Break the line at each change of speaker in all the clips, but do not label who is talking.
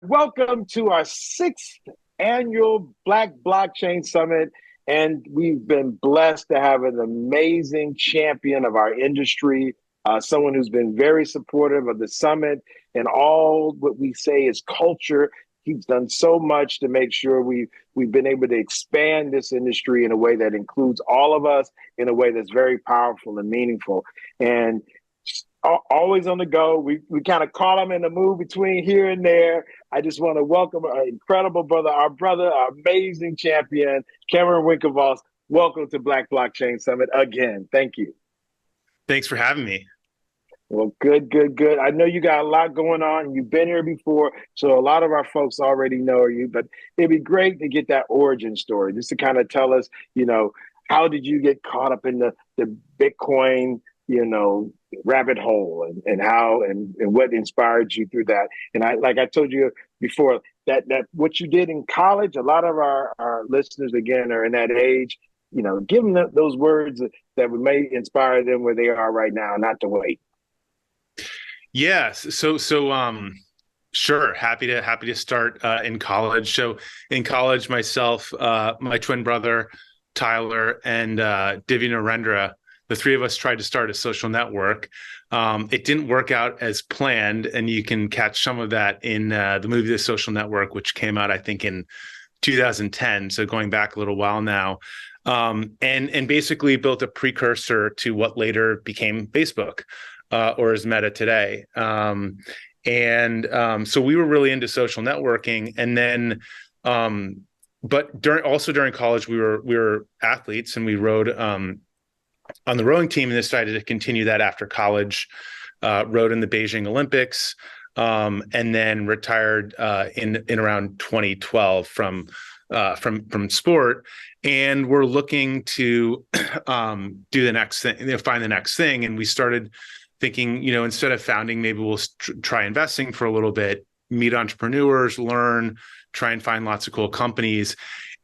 Welcome to our sixth annual Black Blockchain Summit. And we've been blessed to have an amazing champion of our industry, someone who's been very supportive of the summit and all what we say is culture. He's done so much to make sure we've been able to expand this industry in a way that includes all of us in a way that's very powerful and meaningful. And always on the go. We kind of caught him in the move between here and there. I just want to welcome our incredible brother, our amazing champion, Cameron Winklevoss. Welcome to Black Blockchain Summit again. Thank you.
Thanks for having me.
Well, good. I know you got a lot going on. You've been here before, so a lot of our folks already know you, but it'd be great to get that origin story, just to kind of tell us, how did you get caught up in the Bitcoin, rabbit hole and how and what inspired you through that. And like I told you before, that what you did in college, a lot of our listeners, again, are in that age, give them those words that may inspire them where they are right now, not to wait.
Yes. Sure. Happy to start in college. So in college, myself, my twin brother, Tyler, and Divya Narendra, the three of us tried to start a social network. It didn't work out as planned, and you can catch some of that in the movie The Social Network, which came out, I think, in 2010. So going back a little while now, and basically built a precursor to what later became Facebook, or is Meta today. So we were really into social networking, and then, but during college, we were athletes, and we rode on the rowing team, and decided to continue that after college. Rowed in the Beijing Olympics, and then retired in around 2012 from sport. And we're looking to do the next thing, find the next thing. And we started thinking, instead of founding, maybe we'll try investing for a little bit, meet entrepreneurs, learn, try and find lots of cool companies.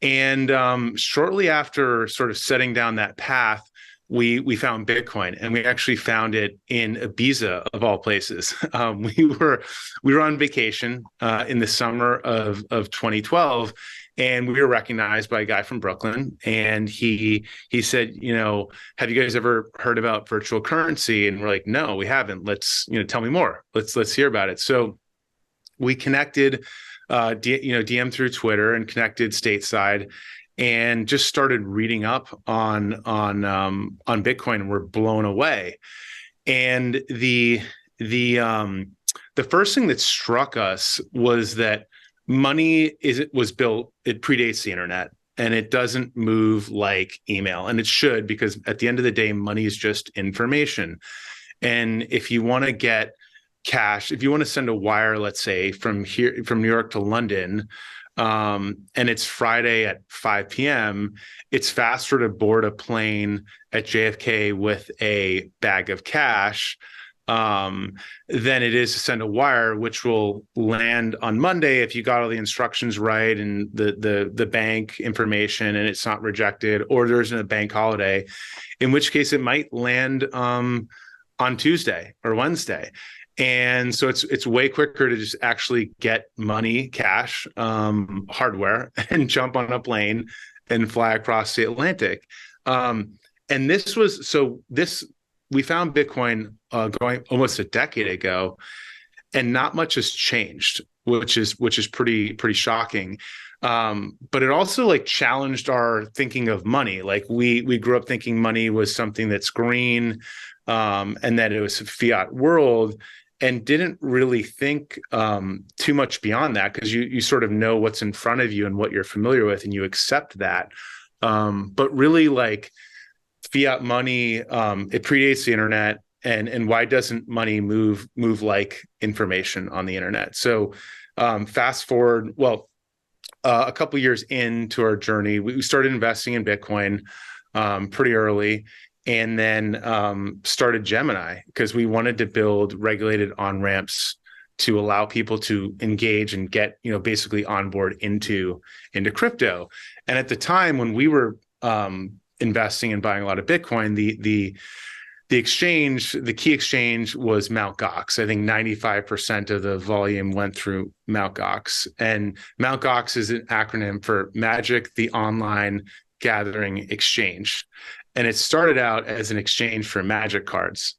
And shortly after sort of setting down that path, we found Bitcoin, and we actually found it in Ibiza, of all places. We were on vacation in the summer of 2012, and we were recognized by a guy from Brooklyn. And he said, have you guys ever heard about virtual currency? And we're like, no, we haven't. Let's tell me more. Let's hear about it. So we connected, DM through Twitter, and connected stateside, and just started reading up on Bitcoin, and we're blown away. And the first thing that struck us was that money was built, it predates the internet, and it doesn't move like email. And it should, because at the end of the day, money is just information. And if you want to get cash, if you want to send a wire, let's say from New York to London, and it's Friday at 5 p.m., it's faster to board a plane at JFK with a bag of cash than it is to send a wire, which will land on Monday if you got all the instructions right and the bank information, and it's not rejected, or there isn't a bank holiday, in which case it might land on Tuesday or Wednesday. And so it's way quicker to just actually get money, cash, hardware, and jump on a plane and fly across the Atlantic. And we found Bitcoin going almost a decade ago, and not much has changed, which is pretty shocking. But it also challenged our thinking of money. Like we grew up thinking money was something that's green, and that it was a fiat world, and didn't really think too much beyond that, because you sort of know what's in front of you and what you're familiar with, and you accept that. But really, fiat money, it predates the internet, and why doesn't money move like information on the internet? So fast forward, a couple years into our journey, we started investing in Bitcoin pretty early. And then started Gemini, because we wanted to build regulated on-ramps to allow people to engage and get, basically onboard into crypto. And at the time when we were investing and buying a lot of Bitcoin, the the key exchange was Mt. Gox. I think 95% of the volume went through Mt. Gox. And Mt. Gox is an acronym for Magic, the Online Gathering Exchange. And it started out as an exchange for Magic cards.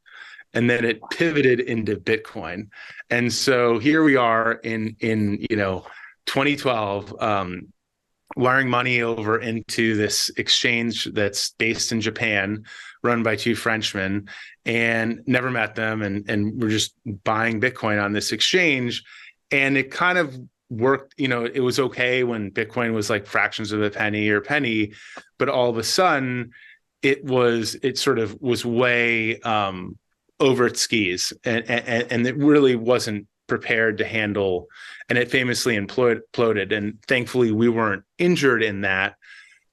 And then it pivoted into Bitcoin. And so here we are in 2012, wiring money over into this exchange that's based in Japan, run by two Frenchmen, and never met them. And we're just buying Bitcoin on this exchange. And it kind of worked, it was okay when Bitcoin was like fractions of a penny or penny, but all of a sudden it sort of was way over its skis, and it really wasn't prepared to handle, and it famously imploded. And thankfully we weren't injured in that.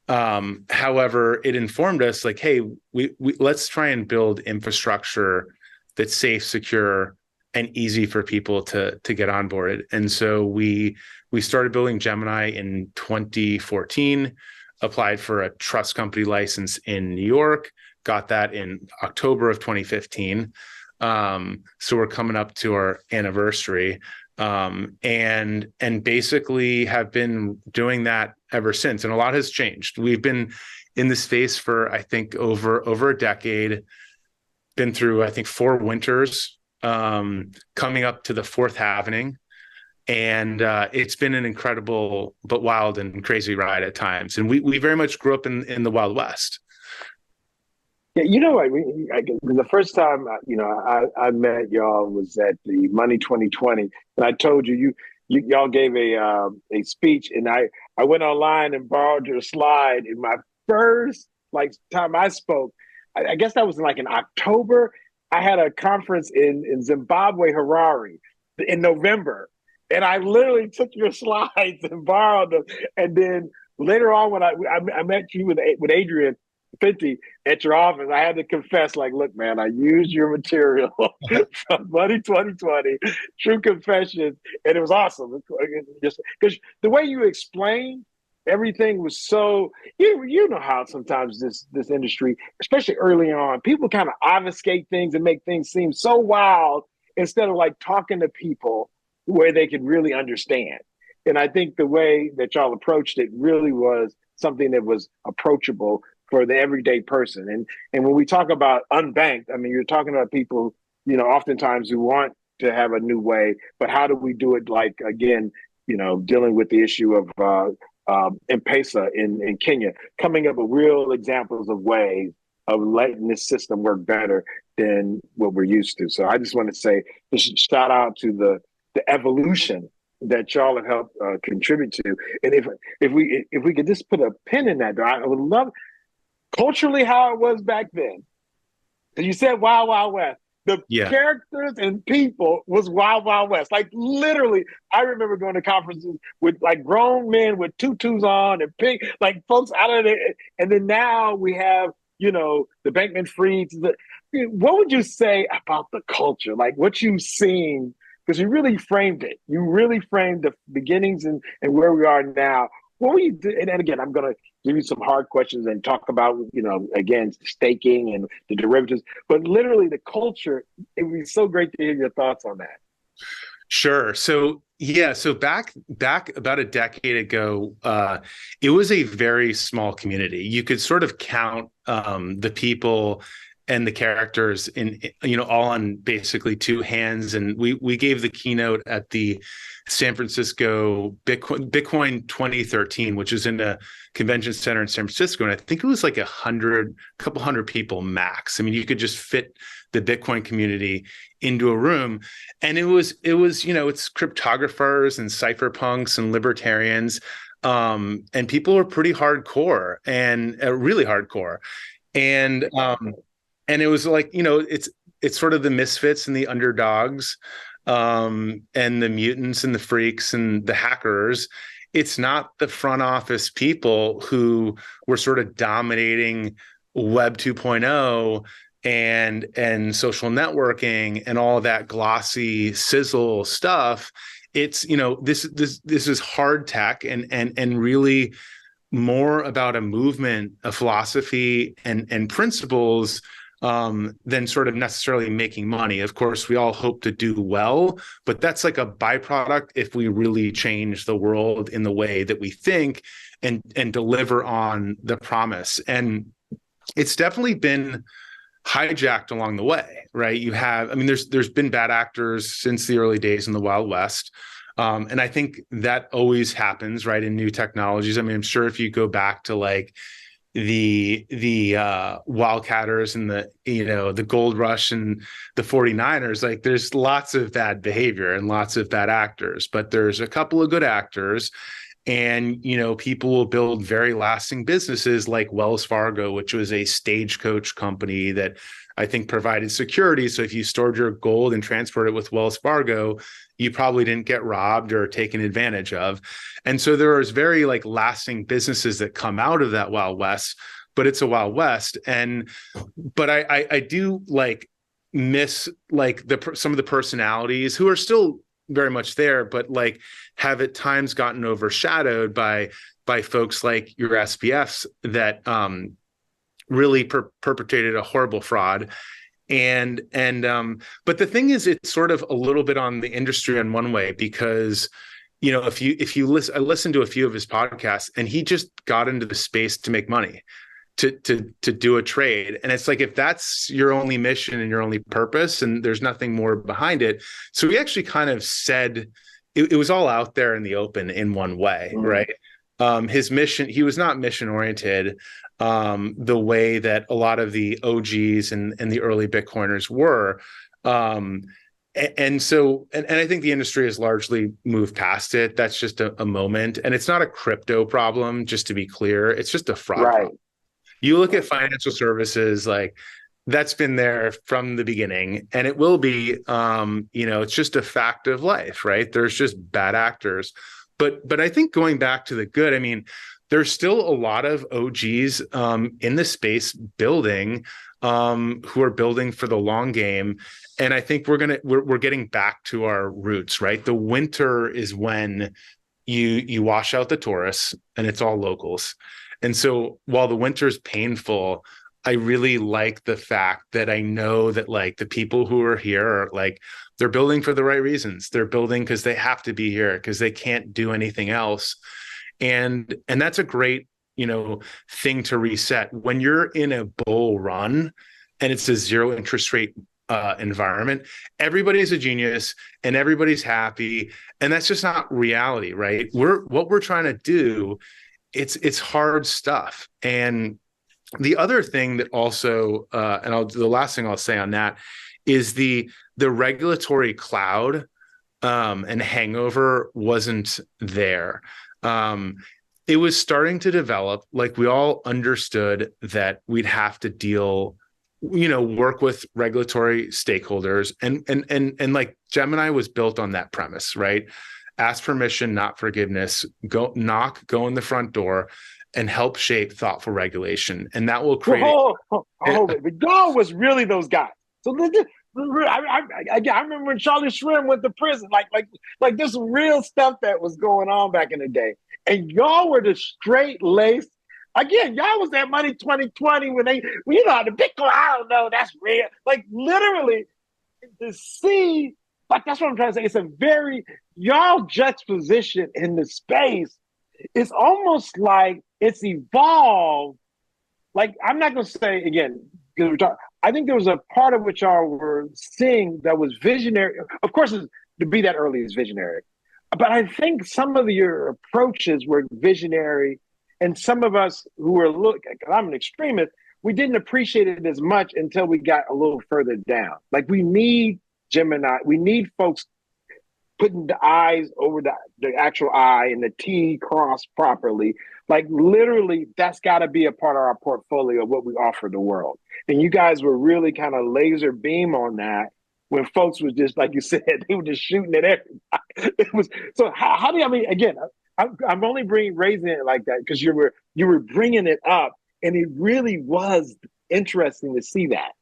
However, it informed us like, hey, we let's try and build infrastructure that's safe, secure, and easy for people to get onboarded. And so we started building Gemini in 2014, applied for a trust company license in New York, got that in October of 2015. So we're coming up to our anniversary, and basically have been doing that ever since. And a lot has changed. We've been in the space for, I think, over a decade, been through, I think, 4 winters, coming up to the 4th halvening. And it's been an incredible but wild and crazy ride at times. And we very much grew up in the Wild West.
Yeah, the first time I met y'all was at the Money 2020, and I told y'all gave a speech, and I went online and borrowed your slide. In my first time I spoke, I guess that was in October. I had a conference in Zimbabwe, Harare, in November, and I literally took your slides and borrowed them. And then later on, when I met you with Adrian 50 at your office, I had to confess, look, man, I used your material from Money 2020, True Confessions, and it was awesome. Just because the way you explained everything was so, you know how sometimes this industry, especially early on, people kind of obfuscate things and make things seem so wild instead of talking to people where they could really understand. And I think the way that y'all approached it really was something that was approachable for the everyday person. And when we talk about unbanked, I mean, you're talking about people, oftentimes who want to have a new way, but how do we do it? Again, dealing with the issue of M-Pesa in Kenya, coming up with real examples of ways of letting this system work better than what we're used to. So I just want to say, just shout out to the evolution that y'all have helped contribute to. And if we could just put a pin in that, I would love culturally how it was back then. Because you said Wild Wild West. The characters and people was Wild Wild West. Literally, I remember going to conferences with grown men with tutus on and pink, folks out of there. And then now we have, the Bankman Frieds. What would you say about the culture? What you've seen, because you really framed it. You really framed the beginnings and where we are now. What would you do? And again, I'm going to give you some hard questions and talk about, again, staking and the derivatives, but literally the culture. It would be so great to hear your thoughts on that.
Sure. So back about a decade ago, it was a very small community. You could sort of count the people and the characters in, all on basically 2 hands. And we gave the keynote at the San Francisco Bitcoin 2013, which is in a convention center in San Francisco. And I think it was a couple hundred people max. I mean, you could just fit the Bitcoin community into a room. And it was, it's cryptographers and cypherpunks and libertarians. And people were pretty hardcore and really hardcore. And it was it's sort of the misfits and the underdogs, and the mutants and the freaks and the hackers. It's not the front office people who were sort of dominating Web 2.0 and social networking and all that glossy sizzle stuff. It's, this is hard tech and really more about a movement, a philosophy and principles than sort of necessarily making money. Of course, we all hope to do well, but that's like a byproduct if we really change the world in the way that we think and deliver on the promise. And it's definitely been hijacked along the way, right? You have, I mean, there's been bad actors since the early days in the Wild West. And I think that always happens, right, in new technologies. I mean, I'm sure if you go back to like the Wildcatters and the Gold Rush and the 49ers, like there's lots of bad behavior and lots of bad actors, but there's a couple of good actors. And, people will build very lasting businesses like Wells Fargo, which was a stagecoach company that I think provided security. So if you stored your gold and transported it with Wells Fargo, you probably didn't get robbed or taken advantage of. And so there is very like lasting businesses that come out of that Wild West, but it's a Wild West. But I do like miss like some of the personalities who are still very much there, but like have at times gotten overshadowed by folks like your SPFs that really perpetrated a horrible fraud. But the thing is, it's sort of a little bit on the industry in one way, because if you listen, I listened to a few of his podcasts, and he just got into the space to make money, to do a trade. And it's like, if that's your only mission and your only purpose and there's nothing more behind it. So he actually kind of said it was all out there in the open in one way, right? His mission, he was not mission oriented the way that a lot of the OGs and the early Bitcoiners were. And I think the industry has largely moved past it. That's just a moment. And it's not a crypto problem, just to be clear. It's just a fraud problem. You look at financial services, like that's been there from the beginning, and it will be, it's just a fact of life, right? There's just bad actors. But I think going back to the good, I mean, there's still a lot of OGs in the space building who are building for the long game. And I think we're getting back to our roots, right? The winter is when you wash out the tourists and it's all locals. And so while the winter is painful, I really like the fact that I know that like the people who are here are like, they're building for the right reasons. They're building because they have to be here, because they can't do anything else. And that's a great, thing to reset. When you're in a bull run and it's a zero interest rate environment, everybody's a genius and everybody's happy. And that's just not reality, right? What we're trying to do, it's hard stuff. And the other thing that also, the last thing I'll say on that is the regulatory cloud and hangover wasn't there. It was starting to develop. Like we all understood that we'd have to work with regulatory stakeholders, and like Gemini was built on that premise, right? Ask permission, not forgiveness. Go knock, go in the front door, and help shape thoughtful regulation. And that will create.
But y'all was really those guys. So I remember when Charlie Shrim went to prison. Like there's some real stuff that was going on back in the day. And y'all were the straight laced. Again, y'all was that money 2020 when the Bitcoin, I don't know, that's real. Like literally to see, like that's what I'm trying to say. It's a very, y'all juxtaposition in the space. It's almost like it's evolved. Like, I'm not going to say, again, I think there was a part of what y'all were seeing that was visionary. Of course, to be that early is visionary. But I think some of your approaches were visionary. And some of us who were I'm an extremist, we didn't appreciate it as much until we got a little further down. Like we need Gemini, we need folks putting the I's over the actual I and the T crossed properly. Like literally, that's got to be a part of our portfolio of what we offer the world. And you guys were really kind of laser beam on that when folks was just, like you said, they were just shooting at everybody. It was so. How do you? I mean, again, I'm only raising it like that because you were bringing it up, and it really was interesting to see that.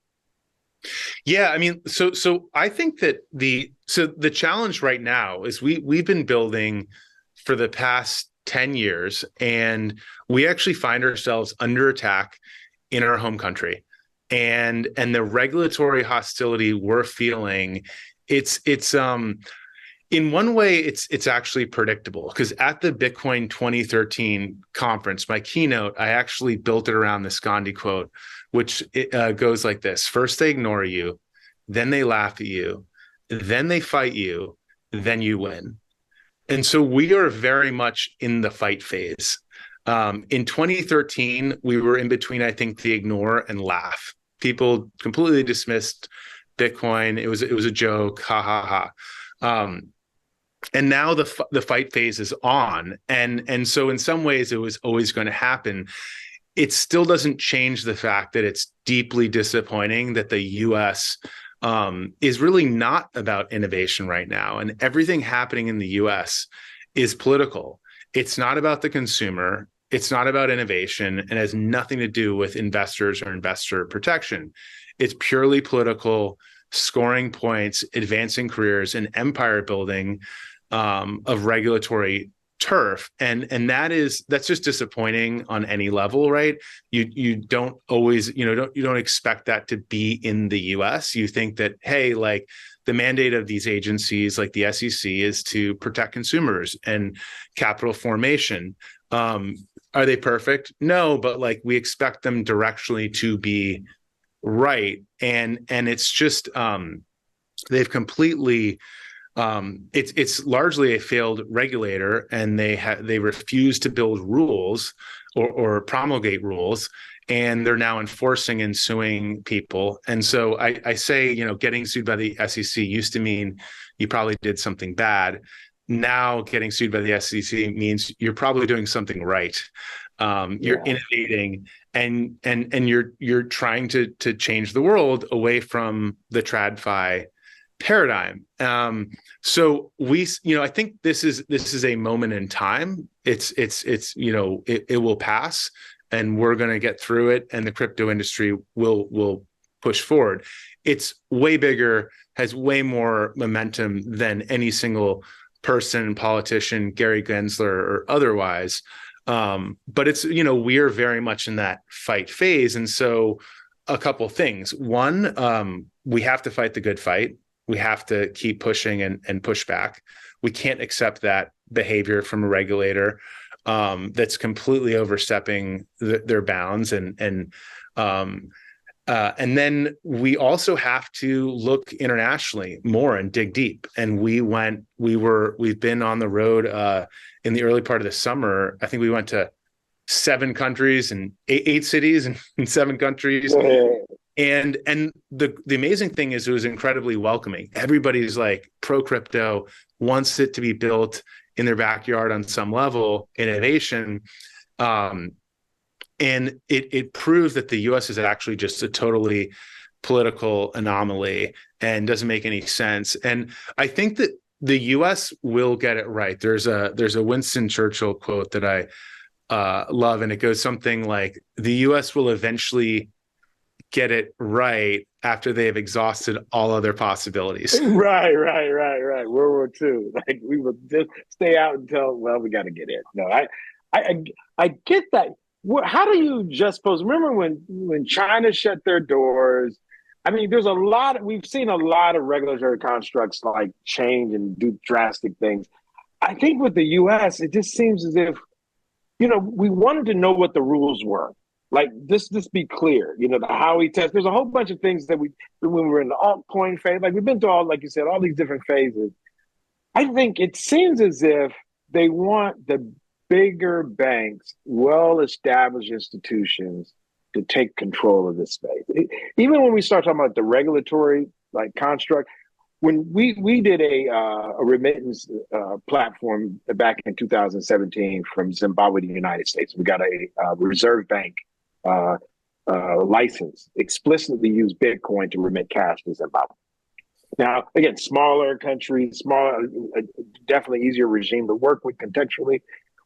Yeah, I mean, so I think that the challenge right now is we've been building for the past 10 years, and we actually find ourselves under attack in our home country. and the regulatory hostility we're feeling, it's in one way, it's actually predictable, because at the Bitcoin 2013 conference, my keynote, I actually built it around this Gandhi quote, which goes like this: first they ignore you, then they laugh at you, then they fight you, then you win. And so we are very much in the fight phase. In 2013, we were in between, I think, the ignore and laugh. People completely dismissed Bitcoin. It was a joke, ha ha ha. And now the fight phase is on, and so in some ways it was always going to happen. It still doesn't change the fact that it's deeply disappointing that the U.S. Is really not about innovation right now, and everything happening in the U.S. is political. It's not about the consumer. It's not about innovation, and has nothing to do with investors or investor protection. It's purely political, scoring points, advancing careers, and empire building of regulatory turf, and that's just disappointing on any level, right? You don't always, you don't expect that to be in the US. You think that, hey, like, the mandate of these agencies like the SEC is to protect consumers and capital formation. Are they perfect? No, but like, we expect them directionally to be right, and it's just they've completely it's largely a failed regulator, and they refuse to build rules or promulgate rules, and they're now enforcing and suing people. And so I say, getting sued by the SEC used to mean you probably did something bad. Now getting sued by the SEC means you're probably doing something right. You're innovating, and you're trying to change the world away from the TradFi paradigm. So I think this is a moment in time. It will pass, and we're going to get through it, and the crypto industry will push forward. It's way bigger, has way more momentum than any single person, politician, Gary Gensler or otherwise. But it's, we are very much in that fight phase. And so a couple things. One, we have to fight the good fight. We have to keep pushing and push back. We can't accept that behavior from a regulator that's completely overstepping their bounds. And then we also have to look internationally more and dig deep. And we've been on the road in the early part of the summer. I think we went to 7 countries and eight cities in 7 countries. And the amazing thing is, it was incredibly welcoming. Everybody's like pro crypto, wants it to be built in their backyard on some level, innovation. And it proves that the US is actually just a totally political anomaly and doesn't make any sense. And I think that the US will get it right. There's a Winston Churchill quote that I love, and it goes something like, the US will eventually get it right after they have exhausted all other possibilities.
Right. World War II. Like, we will just stay out until, well, we got to get in. No, I get that. How do you just suppose? Remember when China shut their doors? I mean, we've seen a lot of regulatory constructs like change and do drastic things. I think with the US, it just seems as if, we wanted to know what the rules were. Like, just be clear, the Howey test. There's a whole bunch of things that when we were in the altcoin phase, like, we've been through all, like you said, all these different phases. I think it seems as if they want the bigger banks, well-established institutions, to take control of this space. Even when we start talking about the regulatory construct, when we did a remittance platform back in 2017 from Zimbabwe to the United States, we got a Reserve Bank license, explicitly use Bitcoin to remit cash to Zimbabwe. Now, again, smaller country, definitely easier regime to work with contextually.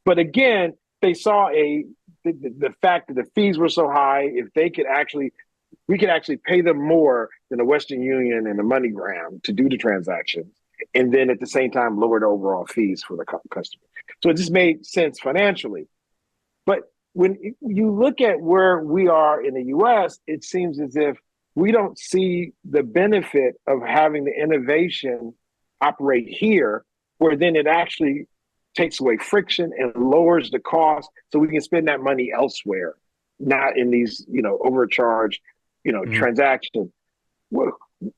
But again, they saw the fact that the fees were so high. If we could actually pay them more than the Western Union and the MoneyGram to do the transactions, and then at the same time lower the overall fees for the customer. So it just made sense financially. But when you look at where we are in the US, it seems as if we don't see the benefit of having the innovation operate here, where then it actually takes away friction and lowers the cost so we can spend that money elsewhere, not in these, overcharged,
Mhm.
transactions.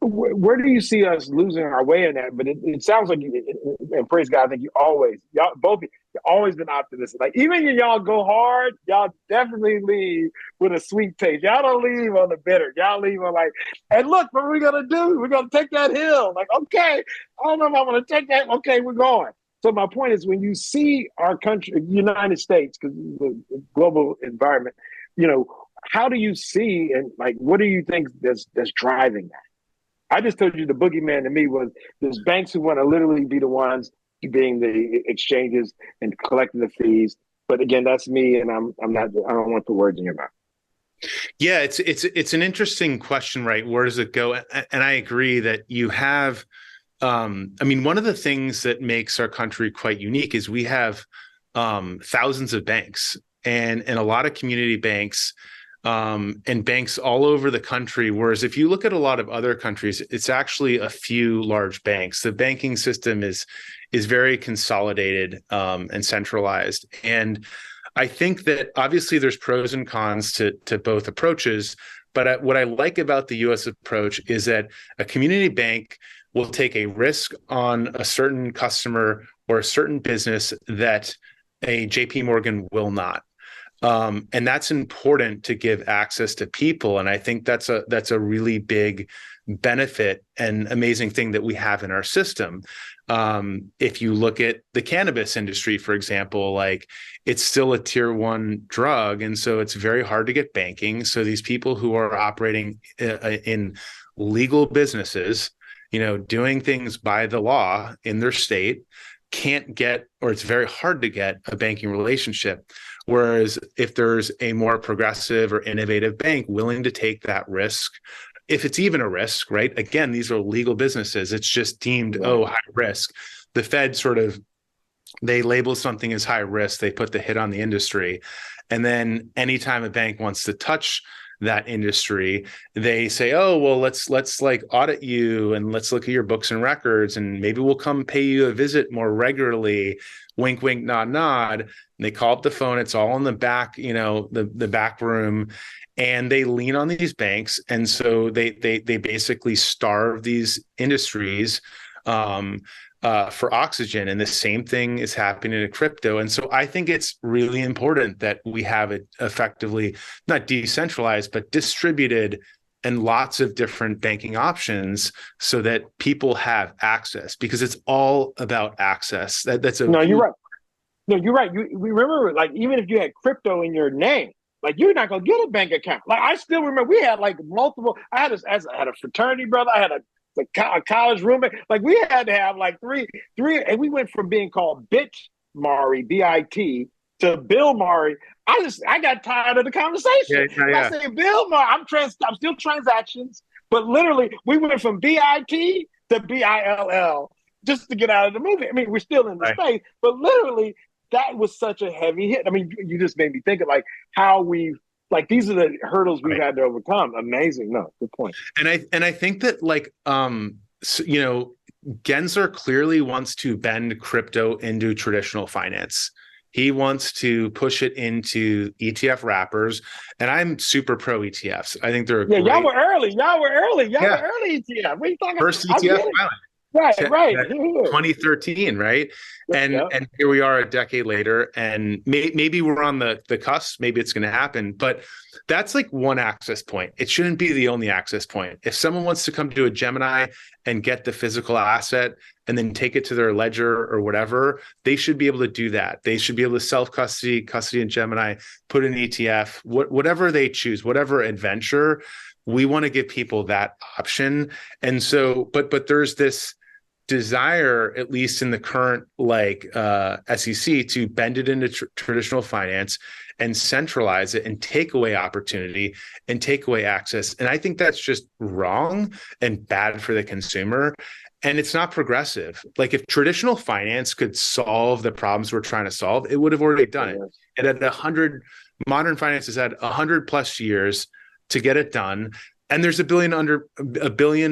Where do you see us losing our way in that? But it sounds like, and praise God, I think y'all both, you always been optimistic. Like even when y'all go hard, y'all definitely leave with a sweet taste. Y'all don't leave on the bitter. Y'all leave on like, and look, what we're gonna do? We're gonna take that hill. Like, okay, I don't know if I'm gonna take that. Okay, we're going. So my point is, when you see our country, United States, because the global environment, how do you see and like what do you think that's driving that? I just told you the boogeyman to me was there's banks who want to literally be the ones being the exchanges and collecting the fees. But again, that's me, and I'm not. I don't want the words in your mouth.
Yeah, it's an interesting question, right? Where does it go? And I agree that you have. I mean, one of the things that makes our country quite unique is we have thousands of banks and a lot of community banks and banks all over the country. Whereas if you look at a lot of other countries, it's actually a few large banks. The banking system is very consolidated and centralized. And I think that obviously there's pros and cons to both approaches. But what I like about the U.S. approach is that a community bank will take a risk on a certain customer or a certain business that a JP Morgan will not. And that's important to give access to people. And I think that's a really big benefit and amazing thing that we have in our system. If you look at the cannabis industry, for example, like it's still a tier one drug. And so it's very hard to get banking. So these people who are operating in legal businesses, doing things by the law in their state can't get, or it's very hard to get a banking relationship. Whereas if there's a more progressive or innovative bank willing to take that risk, if it's even a risk, right? Again, these are legal businesses. It's just deemed,
Right.
high risk. The Fed they label something as high risk, they put the hit on the industry. And then anytime a bank wants to touch that industry, they say, oh, well, let's like audit you and let's look at your books and records and maybe we'll come pay you a visit more regularly. Wink, wink, nod, nod. And they call up the phone. It's all in the back, the back room. And they lean on these banks. And so they basically starve these industries for oxygen. And the same thing is happening in crypto. And so I think it's really important that we have it effectively, not decentralized, but distributed and lots of different banking options so that people have access, because it's all about access. That's a
No, you're
huge.
right. No, you're right. You remember, like even if you had crypto in your name, like you're not gonna get a bank account. Like I still remember we had like multiple. I had a fraternity brother. I had a college roommate. Like we had to have like three, and we went from being called Bitch Mari, BIT, to Bill Mari. I got tired of the
Yeah,
conversation.
yeah,
I
yeah.
said, Bill Mari, I'm still transactions, but literally we went from BIT to BILL just to get out of the movie. I mean, we're still in the
Right.
space, but literally that was such a heavy hit. I mean, you just made me think of like how we've like these are the hurdles we've
Right.
had to overcome. Amazing. No, good point.
And I think that like Gensler clearly wants to bend crypto into traditional finance. He wants to push it into ETF wrappers, and I'm super pro ETFs. I think they're a
Yeah, y'all
great,
were early. Y'all were early. Y'all were
yeah,
early ETF. What are you talking?
first
I
ETF
get it.
filing.
Right, right.
That 2013, right? And
Yeah.
here we are a decade later, and maybe we're on the cusp. Maybe it's going to happen, but that's like one access point. It shouldn't be the only access point. If someone wants to come to a Gemini and get the physical asset and then take it to their ledger or whatever, they should be able to do that. They should be able to self custody in Gemini, put an ETF, whatever they choose, whatever adventure. We want to give people that option. And so, but there's this desire, at least in the current SEC, to bend it into traditional finance and centralize it and take away opportunity and take away access. And I think that's just wrong and bad for the consumer. and it's not progressive. Like if traditional finance could solve the problems we're trying to solve, it would have already done it. And at 100, modern finance has had 100+ years to get it done. And there's a billion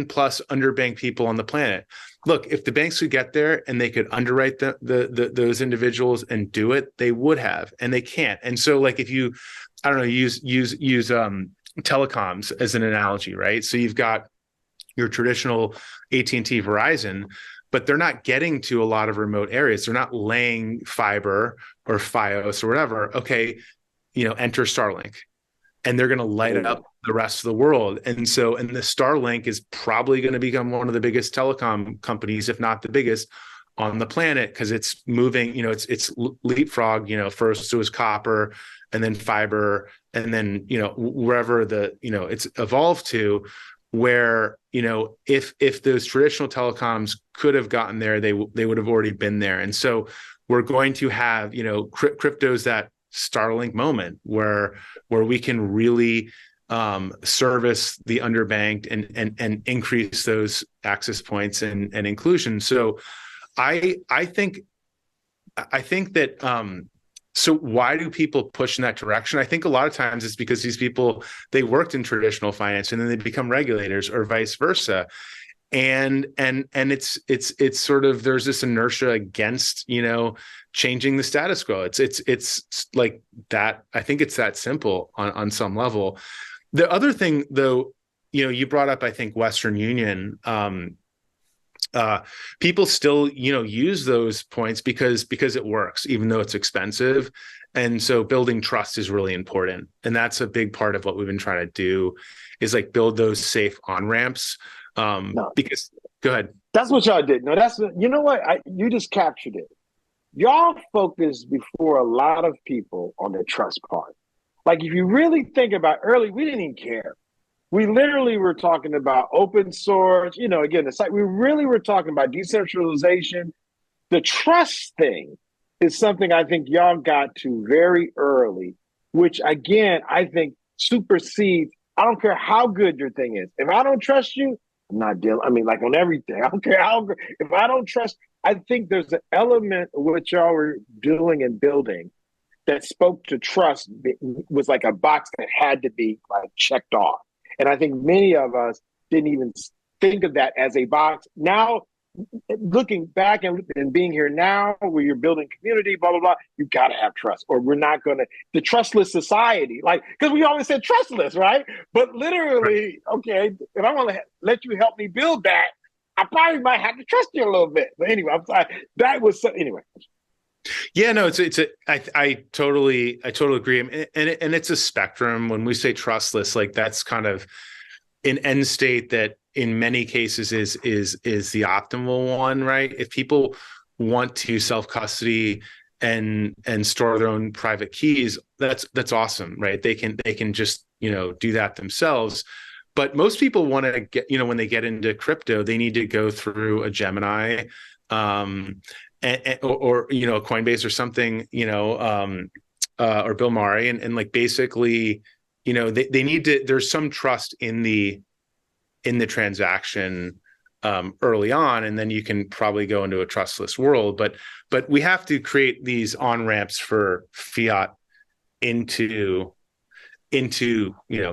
plus underbanked people on the planet. Look, if the banks could get there and they could underwrite those individuals and do it, they would have, and they can't. And so, like, if you, I don't know, use telecoms as an analogy, right? So you've got your traditional AT&T, Verizon, but they're not getting to a lot of remote areas. They're not laying fiber or Fios or whatever. Okay, enter Starlink, and they're going to light up the rest of the world. And so, and the Starlink is probably going to become one of the biggest telecom companies, if not the biggest on the planet, because it's moving, it's leapfrog, first it was copper and then fiber, and then, wherever it's evolved to, where, if those traditional telecoms could have gotten there, they would have already been there. And so we're going to have, crypto's that Starlink moment where we can really service the underbanked and increase those access points and inclusion. So I think that so why do people push in that direction? I think a lot of times it's because these people, they worked in traditional finance and then they become regulators, or vice versa. And it's sort of, there's this inertia against, changing the status quo. It's like that. I think it's that simple on some level. The other thing, though, you brought up, I think, Western Union. People still, use those points because it works, even though it's expensive. And so building trust is really important. And that's a big part of what we've been trying to do, is like build those safe on-ramps. Because go ahead.
That's what y'all did. No, you know what? You just captured it. Y'all focused before a lot of people on the trust part. Like, if you really think about early, we didn't even care. We literally were talking about open source, again, it's like we really were talking about decentralization. The trust thing is something I think y'all got to very early, which, again, I think supersedes. I don't care how good your thing is. If I don't trust you, I'm not dealing. I mean, like, on everything. I don't care how good. If I don't trust, I think there's an element of what y'all were doing and building that spoke to trust, was like a box that had to be like checked off. And I think many of us didn't even think of that as a box. Now, looking back and being here now, where you're building community, blah, blah, blah, you got to have trust, or we're not going to, the trustless society, like, because we always said trustless, right? But literally, okay, if I want to let you help me build that, I probably might have to trust you a little bit. But anyway, I'm sorry. That was, anyway.
Yeah, no, I totally agree. And it's a spectrum. When we say trustless, like, that's kind of an end state that in many cases is the optimal one, right? If people want to self-custody and store their own private keys, that's awesome, right? They can just, do that themselves. But most people want to get, when they get into crypto, they need to go through a Gemini, or a Coinbase or something, or Bill Murray, and like, basically, they need to. There's some trust in the transaction early on, and then you can probably go into a trustless world. But we have to create these on ramps for fiat into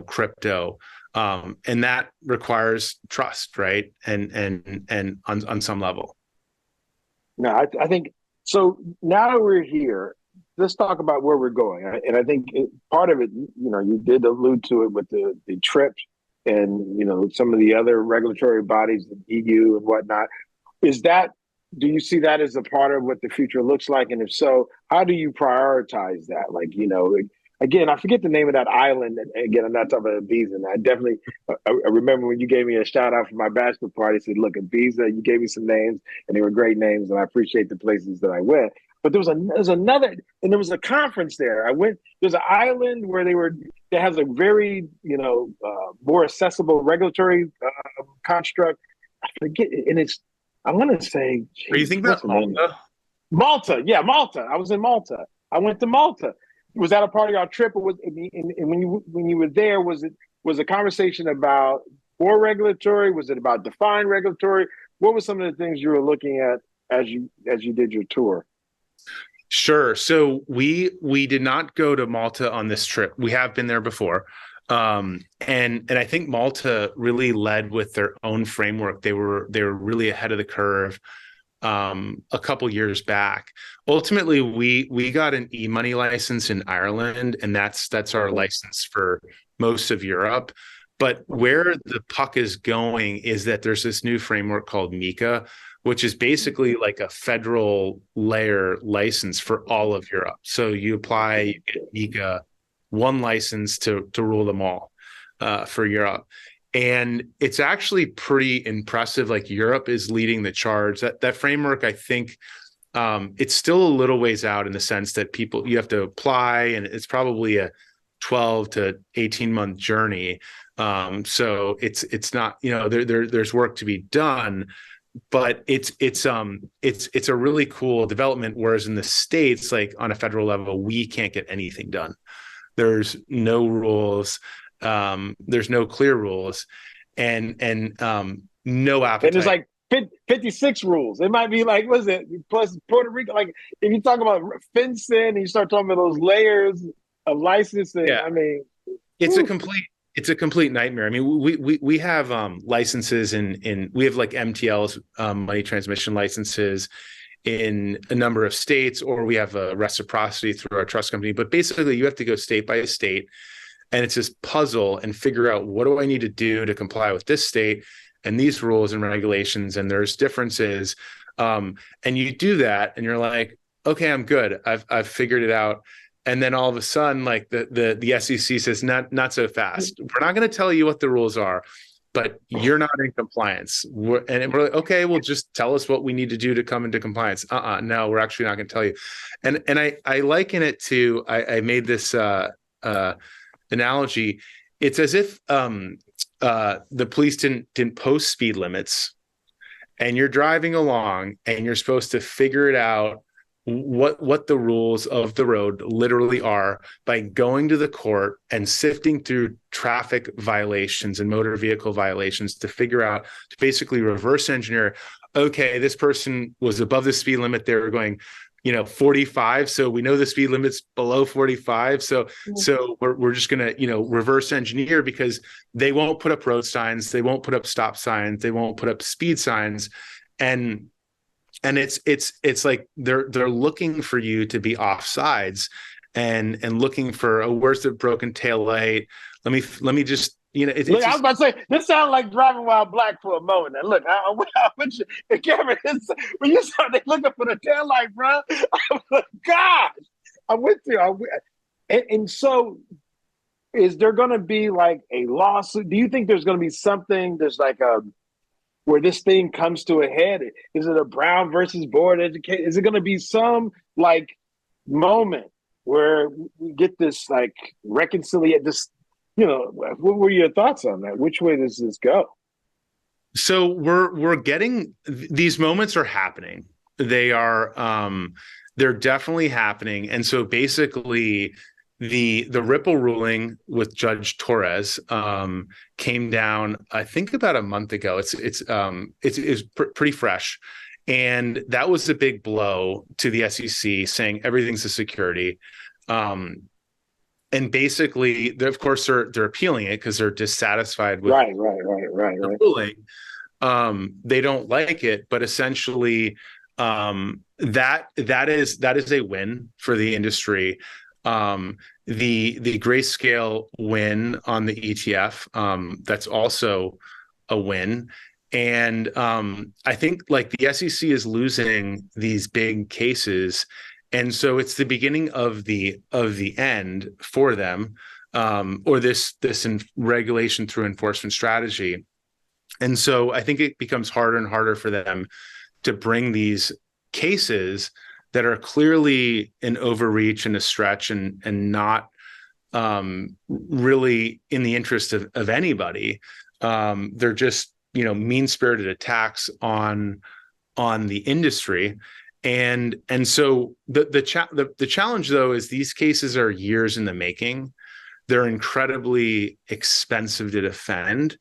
crypto, and that requires trust, right? And on some level.
No, I think so. Now that we're here, let's talk about where we're going. And I think part of it, you did allude to it with the trips and, some of the other regulatory bodies, the EU and whatnot. Do you see that as a part of what the future looks like? And if so, how do you prioritize that? Like, again, I forget the name of that island. And again, I'm not talking about Ibiza. And I remember when you gave me a shout out for my bachelor party. I said, look, Ibiza, you gave me some names and they were great names. And I appreciate the places that I went. But there was a conference there. I went, there's an island where that has a very, more accessible regulatory construct. I forget, and I'm going to say.
Are you thinking about Malta?
Malta, yeah, Malta. I was in Malta. I went to Malta. Was that a part of your trip, or when you were there, was a conversation about more regulatory? Was it about defined regulatory? what were some of the things you were looking at as you did your tour?
Sure. So we did not go to Malta on this trip. We have been there before. And I think Malta really led with their own framework. They were really ahead of the curve a couple years back. Ultimately, we got an e-money license in Ireland, and that's our
Okay.
license for most of Europe. But where the puck is going is that there's this new framework called MiCA, which is basically like a federal layer license for all of Europe. So you apply, you get MiCA, one license to rule them all for Europe. And it's actually pretty impressive. Like Europe is leading the charge. That framework, I think, it's still a little ways out in the sense that you have to apply, and it's probably a 12 to 18-month journey. So it's not, there's work to be done, but it's a really cool development. Whereas in the States, like on a federal level, we can't get anything done. There's no rules. There's no clear rules, and no
And there's
appetite.
like 56 rules. It might be like, what's it? Plus Puerto Rico. Like if you talk about FinCEN and you start talking about those layers of licensing,
Yeah,
I mean,
it's a
whew.
complete nightmare. I mean, we have licenses in we have like MTLs, money transmission licenses in a number of states, or we have a reciprocity through our trust company. But basically, you have to go state by state, and it's this puzzle and figure out, what do I need to do to comply with this state and these rules and regulations, and there's differences. And you do that and you're like, okay, I'm good, I've figured it out. And then all of a sudden, like the SEC says, not so fast, we're not going to tell you what the rules are, but you're not in compliance. And we're like, okay, well, just tell us what we need to do to come into compliance. No, we're actually not going to tell you. And I liken it to, I made this analogy. It's as if the police didn't post speed limits, and you're driving along, and you're supposed to figure it out, what the rules of the road literally are, by going to the court and sifting through traffic violations and motor vehicle violations to figure out, to basically reverse engineer. Okay, this person was above the speed limit. They were going 45, so we know the speed limit's below 45, so we're just going to reverse engineer, because they won't put up road signs, they won't put up stop signs, they won't put up speed signs. And it's like they're looking for you to be off sides, and looking for, oh, where's the broken tail light. Let me just,
Look,
it's
I was
just.
about to say, this sounds like Driving While Black for a moment. And look, I went you, Cameron, when you started looking for the tail light, bro, I'm like, gosh, I'm with you. And so, is there going to be like a lawsuit? Do you think there's going to be something? There's like where this thing comes to a head. Is it a Brown versus Board education? Is it going to be some like moment where we get this like reconciliate this? What were your thoughts on that? Which way does this go?
So we're getting, these moments are happening. They're definitely happening. And so basically, the Ripple ruling with Judge Torres came down, I think, about a month ago. It's pretty fresh, and that was a big blow to the SEC, saying everything's a security. And basically, of course, they're appealing it because they're dissatisfied with the
Right.
ruling. They don't like it, but essentially, that is a win for the industry. The grayscale win on the ETF, that's also a win. And I think, like, the SEC is losing these big cases, and so it's the beginning of the end for them, or this regulation through enforcement strategy. And so I think it becomes harder and harder for them to bring these cases that are clearly an overreach and a stretch, and not really in the interest of anybody. They're just mean-spirited attacks on the industry. And so the challenge, though, is these cases are years in the making. They're incredibly expensive to defend,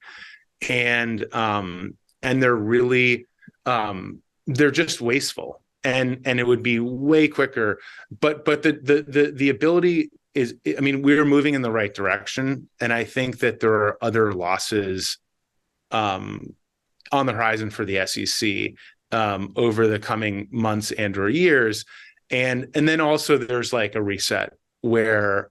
and they're really they're just wasteful, and it would be way quicker. But the ability is, I mean, we're moving in the right direction, and I think that there are other losses on the horizon for the SEC over the coming months and or years, and then also there's like a reset where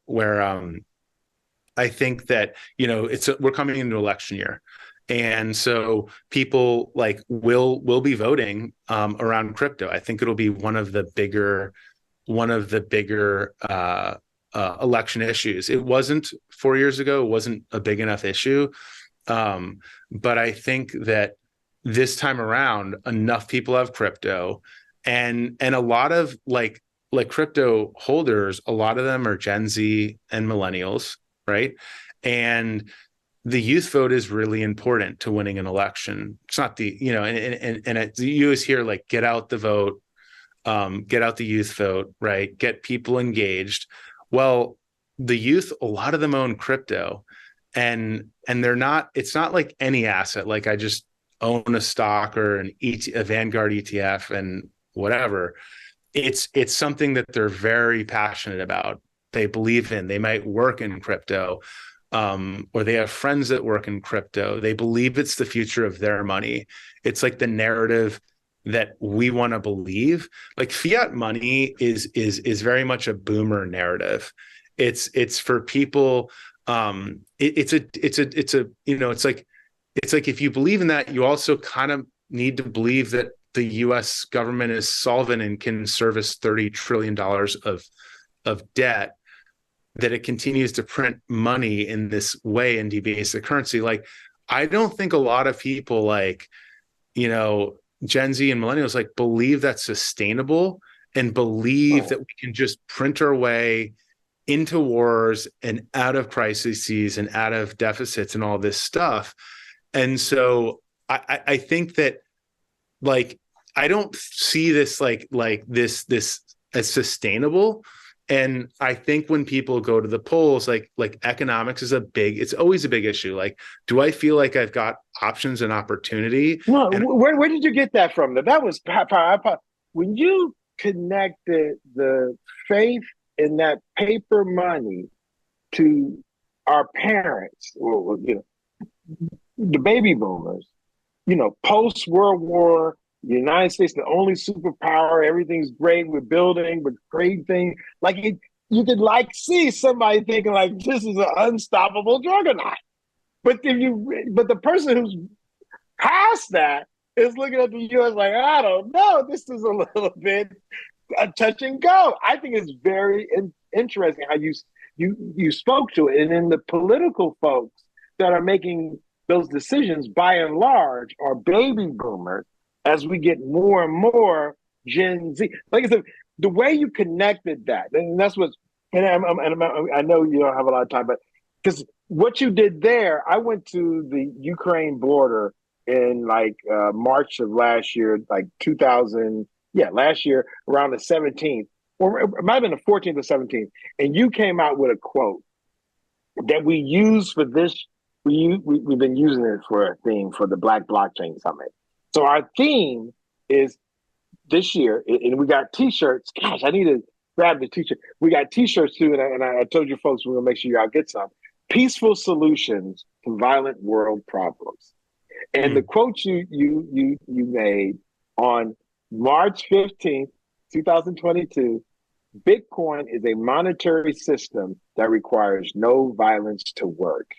I think that, you know, we're coming into election year, and so people like will be voting around crypto. I think it'll be one of the bigger election issues. It wasn't 4 years ago; it wasn't a big enough issue, but I think that this time around, enough people have crypto, and a lot of like crypto holders, a lot of them are Gen Z and millennials, right? And the youth vote is really important to winning an election. It's not the, you know, you always hear like get out the vote, get out the youth vote, right? Get people engaged. Well, the youth, a lot of them own crypto, and they're not. It's not like any asset. Like I just own a stock or a Vanguard ETF and whatever. It's something that they're very passionate about. They believe in. They might work in crypto, or they have friends that work in crypto. They believe it's the future of their money. It's like the narrative that we want to believe. Like fiat money is very much a boomer narrative. It's for people. It's a you know, it's like if you believe in that, you also kind of need to believe that the U.S. government is solvent and can service $30 trillion of debt, that it continues to print money in this way and debase the currency. Like, I don't think a lot of people like, you know, Gen Z and millennials like believe that's sustainable and believe that we can just print our way into wars and out of crises and out of deficits and all this stuff. And so I think that, like, I don't see this like this as sustainable. And I think when people go to the polls, like economics is it's always a big issue. Like, do I feel like I've got options and opportunity?
No,
And
where did you get that from? That was when you connected the faith in that paper money to our parents, or, you know, the baby boomers, you know, post World War, the United States, the only superpower, everything's great, we're building, we're great thing. Like you could like see somebody thinking like this is an unstoppable juggernaut. But the person who's past that is looking at the US like, I don't know, this is a little bit a touch and go. I think it's very interesting how you spoke to it, and then the political folks that are making those decisions, by and large, are baby boomers. As we get more and more Gen Z, like I said, the way you connected that, and that's what's, and I know you don't have a lot of time, but because what you did there, I went to the Ukraine border in like March of last year, like 2000, yeah, last year around the 17th, or it might have been the 14th or 17th, and you came out with a quote that we use for this. We've been using it for a theme for the Black Blockchain Summit. So our theme is this year, and we got T-shirts. Gosh, I need to grab the T-shirt. We got T-shirts too, and I told you folks we're gonna make sure y'all get some. Peaceful solutions to violent world problems. And the quote you made on March 15th, 2022, Bitcoin is a monetary system that requires no violence to work.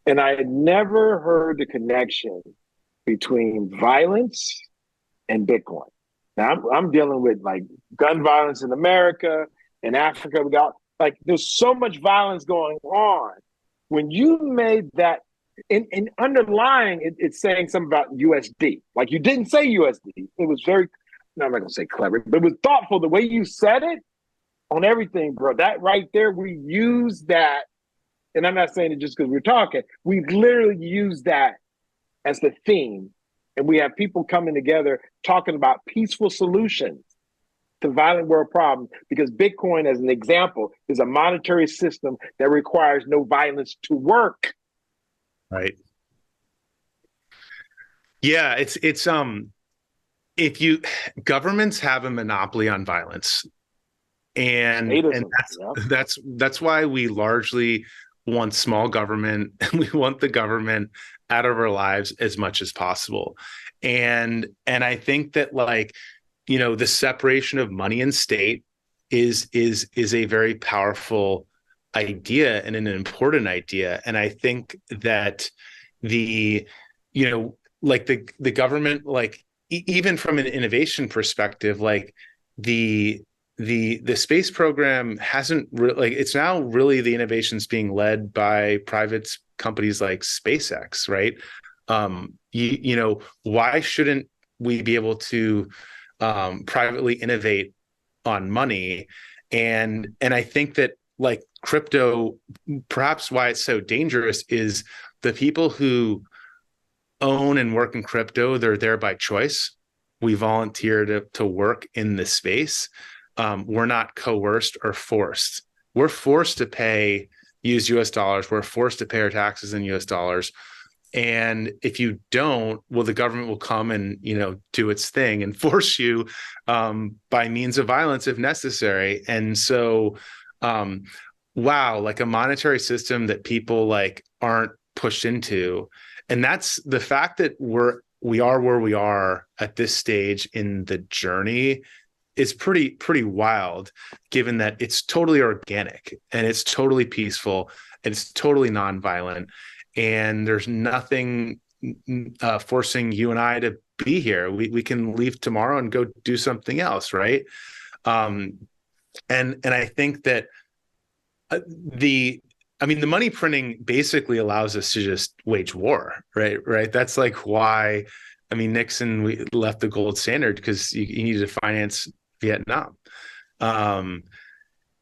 And I had never heard the connection between violence and Bitcoin. Now I'm dealing with like gun violence in America, in Africa. We got like there's so much violence going on. When you made that, in underlying it's saying something about USD. Like you didn't say USD. It was very, no, I'm not gonna say clever, but it was thoughtful the way you said it on everything, bro. That right there, we use that, and I'm not saying it just because we're talking. We literally use that as the theme, and we have people coming together talking about peaceful solutions to violent world problems, because Bitcoin, as an example, is a monetary system that requires no violence to work.
right. Yeah, it's if you governments have a monopoly on violence, and
Statism. Yeah.
that's why we largely want small government and we want the government out of our lives as much as possible. And I think that, like, the separation of money and state is a very powerful idea and an important idea. And I think that the like the government, like, even from an innovation perspective, like the the space program hasn't like, it's now really, the innovations being led by private companies like SpaceX, right? Why shouldn't we be able to privately innovate on money? And I think that, like, crypto, perhaps why it's so dangerous is the people who own and work in crypto, they're there by choice. We volunteer to work in this space. We're not coerced or forced. We're forced to use US dollars. We're forced to pay our taxes in US dollars. And if you don't, well, the government will come and, do its thing and force you by means of violence if necessary. And so, wow, like a monetary system that people, like, aren't pushed into. And that's the fact that we are where we are at this stage in the journey is pretty wild, given that it's totally organic and it's totally peaceful and it's totally nonviolent, and there's nothing forcing you and I to be here. We can leave tomorrow and go do something else, right? Um, and I think that the the money printing basically allows us to just wage war, right? Right. That's like why, Nixon, we left the gold standard, because you needed to finance Vietnam. Um,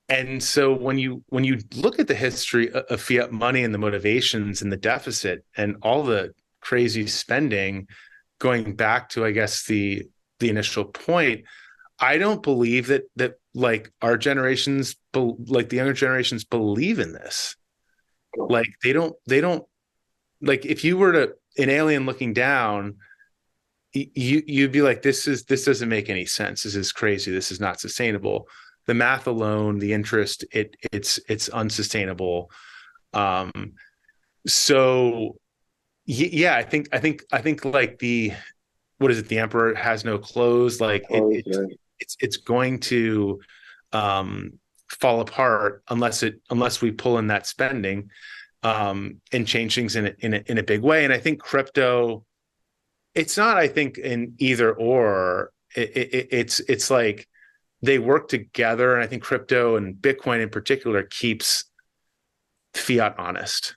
and so when you look at the history of fiat money and the motivations and the deficit and all the crazy spending, going back to, I guess, the initial point, I don't believe that like our generations, like the younger generations, believe in this. Like they don't like, if you were an alien looking down, you'd be like, this doesn't make any sense. This is crazy. This is not sustainable. The math alone, the interest, it's unsustainable. Um, so yeah, I think like what is it? The emperor has no clothes. Like it's going to um, fall apart unless we pull in that spending and change things in a big way. And I think crypto, it's not, I think, an either or. It's like they work together, and I think crypto and Bitcoin in particular keeps fiat honest.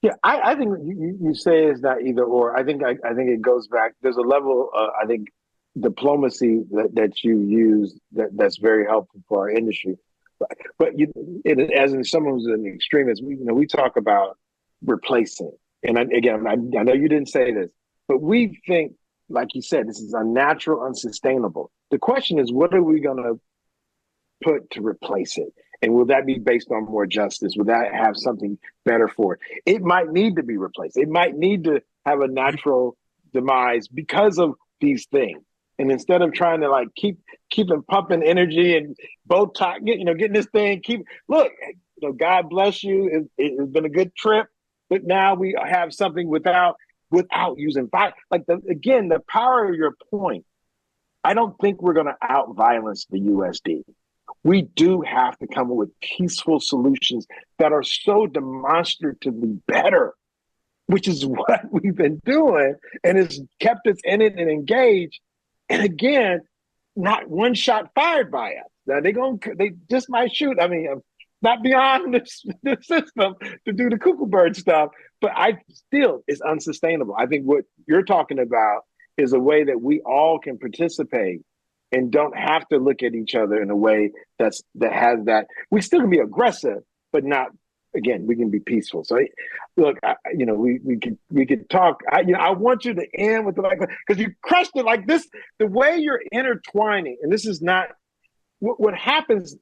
Yeah, I think you say it's not either or. I think it goes back. There's a level, I think, diplomacy that you use that's very helpful for our industry. But as in someone who's an extremist, we talk about replacing. And again, I know you didn't say this, but we think, like you said, this is unnatural, unsustainable. The question is, what are we going to put to replace it? And will that be based on more justice? Will that have something better for it? It might need to be replaced. It might need to have a natural demise because of these things. And instead of trying to like keeping pumping energy and Botox, getting this thing, look, God bless you. It's been a good trip, but now we have something without using violence. Like again, the power of your point. I don't think we're going to out violence the USD. We do have to come up with peaceful solutions that are so demonstratively better, which is what we've been doing, and it's kept us in it and engaged. And again, not one shot fired by us. Now they just might shoot. Not beyond the system to do the cuckoo bird stuff, but it's unsustainable. I think what you're talking about is a way that we all can participate and don't have to look at each other in a way that has that. We still can be aggressive, but not. Again, we can be peaceful. So, look, we could talk. I want you to end with because you crushed it like this. The way you're intertwining, and this is not what happens.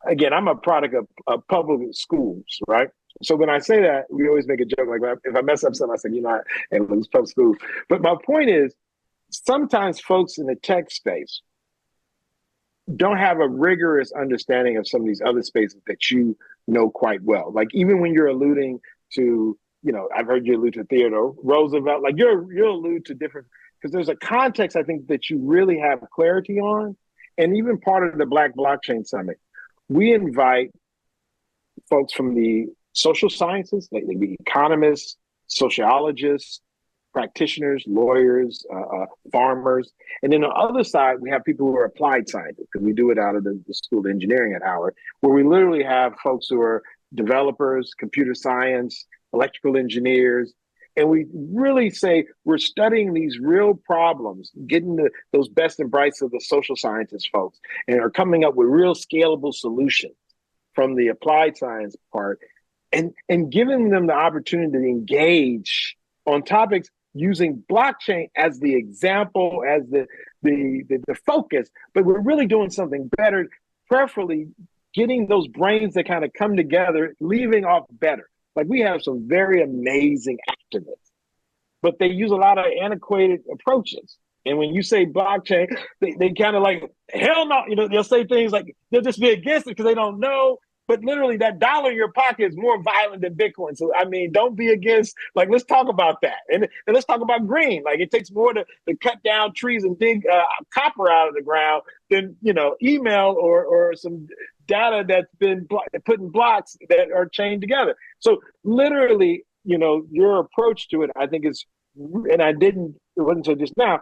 Again, I'm a product of public schools, right? So when I say that, we always make a joke like, if I mess up something, I say, it was public school. But my point is, sometimes folks in the tech space don't have a rigorous understanding of some of these other spaces that you know quite well. Like even when you're alluding to, I've heard you allude to Theodore Roosevelt, like you'll allude to different, because there's a context I think that you really have clarity on. And even part of the Black Blockchain Summit, we invite folks from the social sciences, like the economists, sociologists, practitioners, lawyers, farmers. And then on the other side, we have people who are applied scientists, because we do it out of the School of Engineering at Howard, where we literally have folks who are developers, computer science, electrical engineers. And we really say we're studying these real problems, getting those best and brights of the social scientist folks, and are coming up with real scalable solutions from the applied science part, and giving them the opportunity to engage on topics using blockchain as the example, as the focus, but we're really doing something better, preferably getting those brains that kind of come together, leaving off better. Like we have some very amazing activists, but they use a lot of antiquated approaches. And when you say blockchain, they kind of like, hell no, they'll say things like they'll just be against it because they don't know. But literally, that dollar in your pocket is more violent than Bitcoin. So, I mean, don't be against, like, let's talk about that. And let's talk about green. Like, it takes more to cut down trees and dig copper out of the ground than, email or some data that's been put in blocks that are chained together. So, literally, your approach to it, I think is, and it wasn't until just now,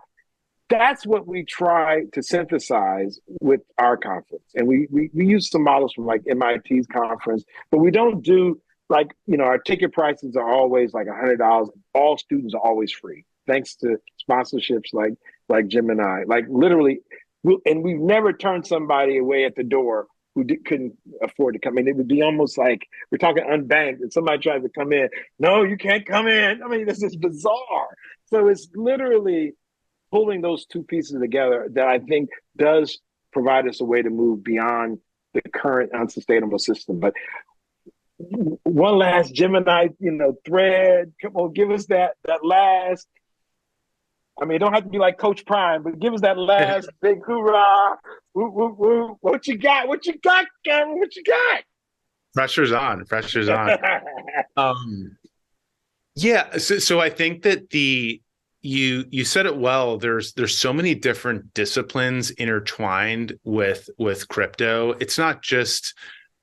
that's what we try to synthesize with our conference. And we use some models from like MIT's conference, but we don't do like, our ticket prices are always like $100. All students are always free, thanks to sponsorships like Gemini. Like literally, and we've never turned somebody away at the door who couldn't afford to come in. It would be almost like we're talking unbanked and somebody tries to come in. No, you can't come in. I mean, this is bizarre. So it's literally pulling those two pieces together that I think does provide us a way to move beyond the current unsustainable system. But one last Gemini, thread. Come on, give us that last. I mean, it don't have to be like Coach Prime, but give us that last big hoorah. Woo, woo, woo. What you got? What you got, Kevin? What you got?
Pressure's on. Yeah. So I think that you said it well. There's so many different disciplines intertwined with crypto. It's not just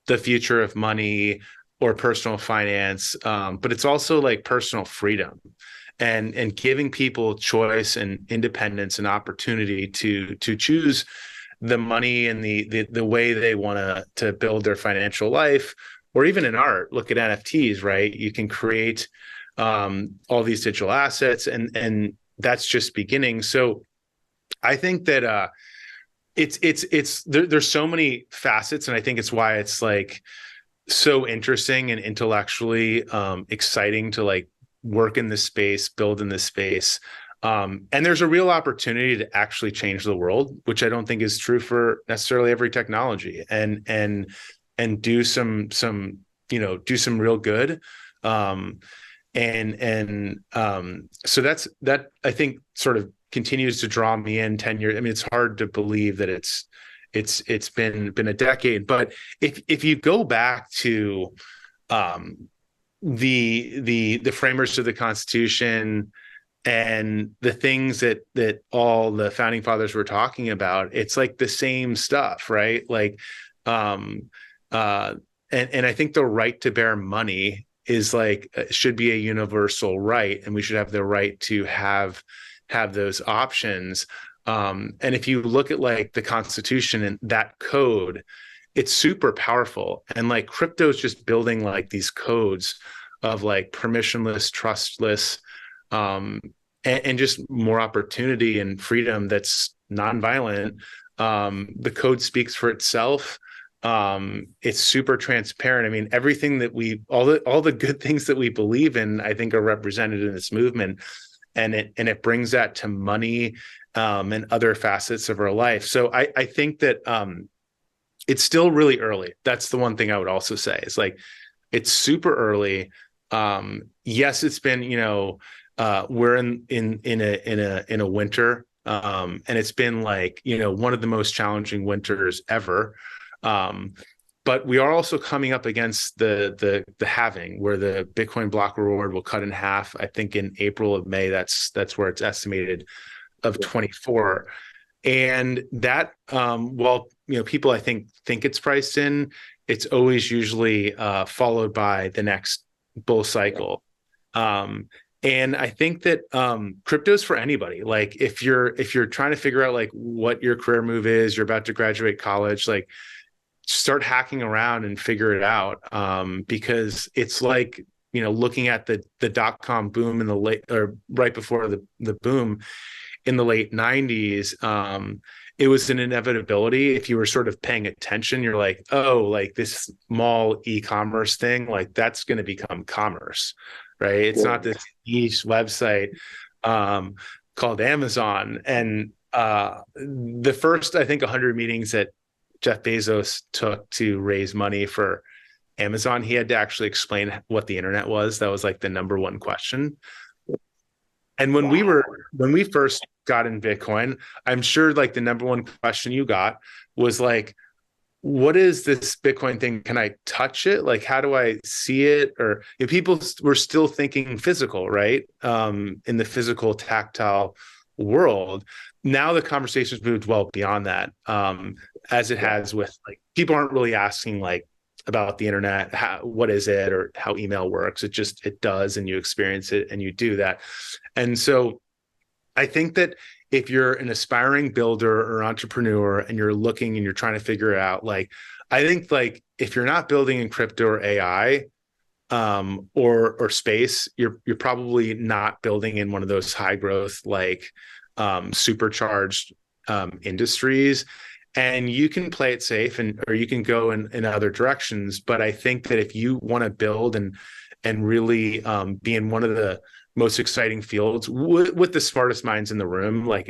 the future of money or personal finance, but it's also like personal freedom and giving people choice and independence and opportunity to choose the money and the way they want to build their financial life, or even in art. Look at NFTs, right? You can create all these digital assets, and that's just beginning. So I think that there's so many facets, and I think it's why it's like so interesting and intellectually exciting to like work in this space, build in this space. And there's a real opportunity to actually change the world, which I don't think is true for necessarily every technology, and do some do some real good. So that I think sort of continues to draw me in 10 years. I mean, it's hard to believe that it's been a decade, but if you go back to the framers of the Constitution and the things that all the founding fathers were talking about, it's like the same stuff, right? Like, and I think the right to bear money is like should be a universal right, and we should have the right to have those options. And if you look at like the Constitution and that code, it's super powerful. And like crypto is just building like these codes of like permissionless, trustless, and just more opportunity and freedom that's nonviolent. The code speaks for itself. It's super transparent. I mean, everything that all the good things that we believe in, I think, are represented in this movement, and it brings that to money and other facets of our life. So I think that it's still really early. That's the one thing I would also say is like it's super early. Yes, it's been we're in a winter And it's been like, one of the most challenging winters ever. But we are also coming up against the halving, where the Bitcoin block reward will cut in half. I think in April of May, that's where it's estimated, of 24. And that, well, people I think it's priced in, it's always usually followed by the next bull cycle. And I think that crypto's for anybody. Like if you're trying to figure out like what your career move is, you're about to graduate college, like start hacking around and figure it out. Because it's like, looking at the dot-com boom in the late, or right before the boom in the late 90s. It was an inevitability. If you were sort of paying attention, you're like, oh, like this small e-commerce thing, like that's going to become commerce, right? It's not this niche website called Amazon. And the first, I think, 100 meetings that Jeff Bezos took to raise money for Amazon, he had to actually explain what the internet was. That was like the number one question. And when we first got in Bitcoin, I'm sure like the number one question you got was like, what is this Bitcoin thing? Can I touch it? Like, how do I see it? Or if people were still thinking physical, right? In the physical tactile world. Now the conversation's moved well beyond that. As it has with like, people aren't really asking like about the internet, what is it, or how email works. It does, and you experience it and you do that. And so I think that if you're an aspiring builder or entrepreneur and you're looking and you're trying to figure it out, like, I think like if you're not building in crypto or AI, or space, you're probably not building in one of those high growth, like supercharged industries. And you can play it safe, or you can go in other directions. But I think that if you want to build and really be in one of the most exciting fields with the smartest minds in the room, like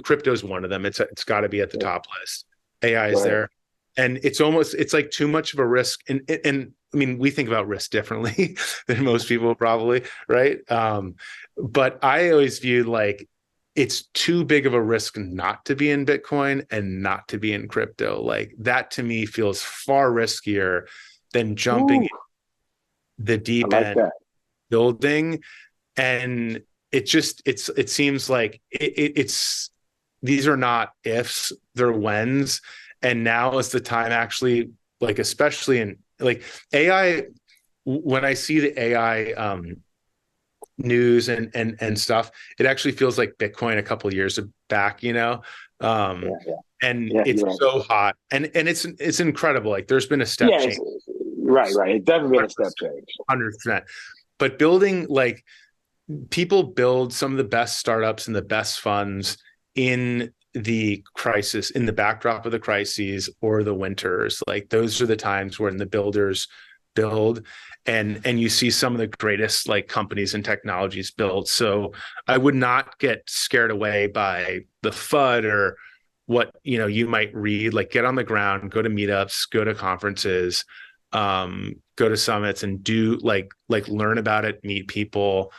crypto is one of them. It's got to be at the top list. AI is there, and it's like too much of a risk. And I mean, we think about risk differently than most people probably, right? But I always viewed like it's too big of a risk not to be in Bitcoin and not to be in crypto. Like that to me feels far riskier than jumping the deep end building. And it seems like it's these are not ifs, they're whens. And now is the time actually, like, especially in like AI, when I see the AI news and stuff, it actually feels like Bitcoin a couple of years back, and it's so hot, and it's incredible. Like there's been a step change.
Right. It's definitely been a step change.
100%. But building, like, people build some of the best startups and the best funds in the crisis, in the backdrop of the crises or the winters. Like those are the times when the builders build, and you see some of the greatest like companies and technologies build. So I would not get scared away by the FUD or what you might read. Like get on the ground, go to meetups, go to conferences, go to summits, and do like learn about it, meet people.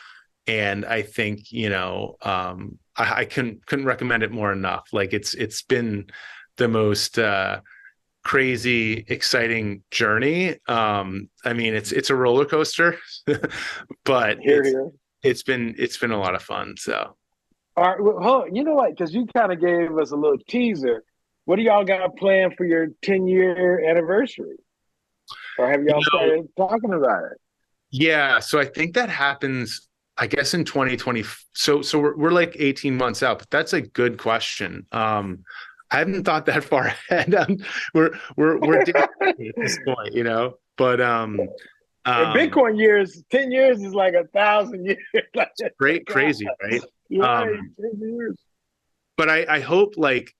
And I think I couldn't recommend it more enough. Like it's been the most crazy, exciting journey. I mean, it's a roller coaster, but it's been a lot of fun. So,
all right, well, you know what? Because you kind of gave us a little teaser. What do y'all got planned for your 10-year anniversary? Or have y'all started talking about it?
Yeah, so I think that happens, I guess, in 2020. So we're like 18 months out, but that's a good question. I haven't thought that far ahead. We're at this point, but
Bitcoin years, 10 years is like 1,000 years.
Great, crazy, right?
10 years.
But I hope, like,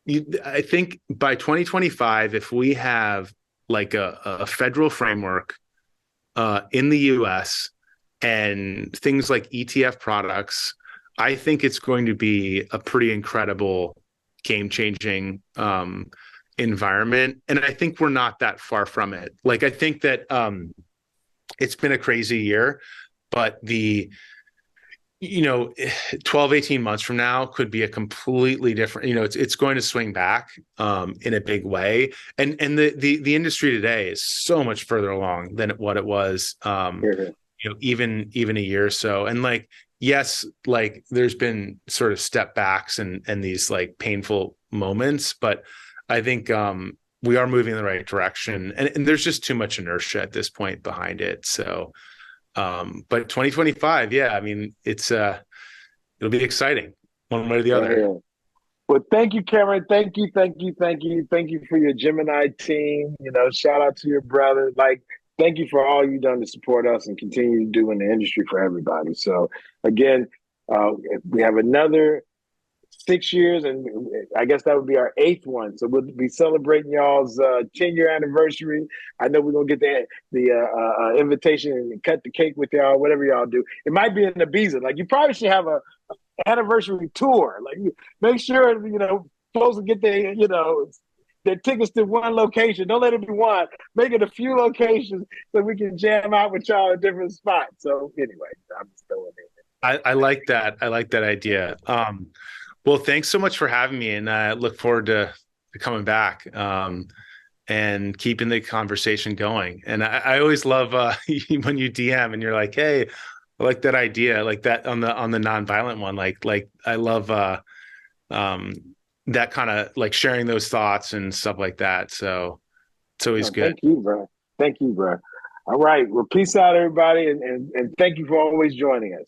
I think by 2025, if we have like a federal framework in the US and things like ETF products, I think it's going to be a pretty incredible, game-changing environment. And I think we're not that far from it. Like, I think that it's been a crazy year, but you know, 12, 18 months from now could be a completely different, it's going to swing back in a big way. And the industry today is so much further along than what it was
Here,
even a year or so. And like, yes, like there's been sort of step backs and these like painful moments, but I think we are moving in the right direction. And there's just too much inertia at this point behind it. So but 2025, yeah, I mean, it'll be exciting one way or the other.
here. Well, thank you, Cameron. Thank you, thank you, thank you, thank you for your Gemini team. Shout out to your brother. Like, thank you for all you've done to support us and continue to do in the industry for everybody. So, again, uh, we have another 6 years, and I guess that would be our eighth one. So we'll be celebrating y'all's 10-year anniversary. I know we're gonna get the invitation and cut the cake with y'all, whatever y'all do. It might be in Ibiza. Like, you probably should have a anniversary tour. Like, make sure folks get their tickets to one location. Don't let it be one. Make it a few locations so we can jam out with y'all at different spots. So anyway, I'm just throwing it.
I like that. I like that idea. Well, thanks so much for having me, and I look forward to coming back and keeping the conversation going. And I always love when you DM and you're like, "Hey, I like that idea, like that on the nonviolent one." Like I love um, that kind of like sharing those thoughts and stuff like that. So it's always
Oh,
good.
thank you, bro. Thank you, bro. All right. Well, peace out, everybody, and thank you for always joining us.